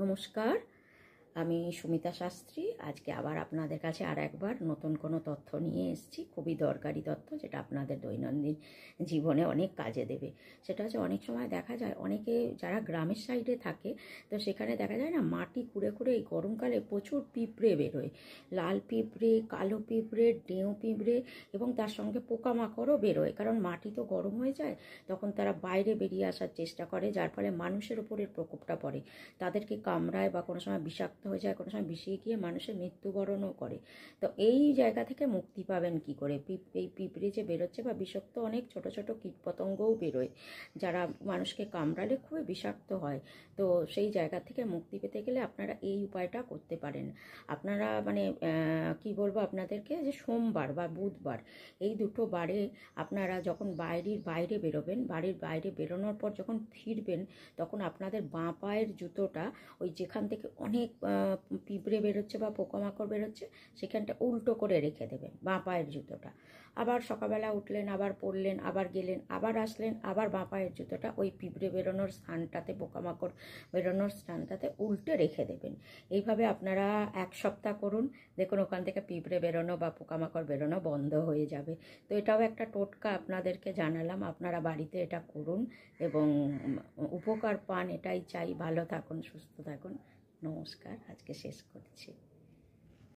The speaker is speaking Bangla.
নমস্কার, আমি সুমিতা শাস্ত্রী। আজকে আবার আপনাদের কাছে আর একবার নতুন কোনো তথ্য নিয়ে এসেছি, খুবই দরকারি তথ্য, যেটা আপনাদের দৈনন্দিন জীবনে অনেক কাজে দেবে। সেটা হচ্ছে, অনেক সময় দেখা যায় অনেকে যারা গ্রামের সাইডে থাকে, তো সেখানে দেখা যায় না, মাটি খুঁড়ে খুঁড়ে এই গরমকালে প্রচুর পিঁপড়ে বেরোয়। লাল পিঁপড়ে, কালো পিঁপড়ে, ডেউ পিঁপড়ে এবং তার সঙ্গে পোকামাকড়ও বেরোয়। কারণ মাটি তো গরম হয়ে যায়, তখন তারা বাইরে বেরিয়ে আসার চেষ্টা করে, যার ফলে মানুষের ওপরের প্রকোপটা পড়ে, তাদেরকে কামড়ায় বা কোনো সময় বিষাক্ত হয়ে যায়, কোনো সময় বিষিয়ে গিয়ে মানুষের মৃত্যুবরণও করে। তো এই জায়গা থেকে মুক্তি পাবেন কি করে? এই পিঁপড়ে যে বেরোচ্ছে বা বিষাক্ত অনেক ছোট ছোট কীটপতঙ্গও বেরোয়, যারা মানুষকে কামড়ালে খুবই বিষাক্ত হয়। তো সেই জায়গা থেকে মুক্তি পেতে গেলে আপনারা এই উপায়টা করতে পারেন। আপনারা কি বলবো আপনাদেরকে, যে সোমবার বা বুধবার, এই দুটো বারে আপনারা যখন বাইরে বেরোবেন, বাড়ির বাইরে বেরোনোর পর যখন ফিরবেন, তখন আপনাদের বাঁ পায়ের জুতোটা ওই যেখান থেকে অনেক পিঁপড়ে বেরোচ্ছে বা পোকামাকড় বেরোচ্ছে, সেখানটা উল্টো করে রেখে দেবেন বাঁ পায়ের জুতোটা। আবার সকালবেলা উঠলেন, আবার পরলেন, আবার গেলেন, আবার আসলেন, আবার বাঁ পায়ের জুতোটা ওই পিঁপড়ে বেরোনোর স্থানটাতে, পোকামাকড় বেরোনোর স্থানটাতে উল্টে রেখে দেবেন। এইভাবে আপনারা 1 সপ্তাহ করুন, দেখুন ওখান থেকে পিঁপড়ে বেরোনো বা পোকামাকড় বেরোনো বন্ধ হয়ে যাবে। তো এটাও একটা টোটকা আপনাদেরকে জানালাম, আপনারা বাড়িতে এটা করুন এবং উপকার পান, এটাই চাই। ভালো থাকুন, সুস্থ থাকুন। নমস্কার, আজকে শেষ করছি।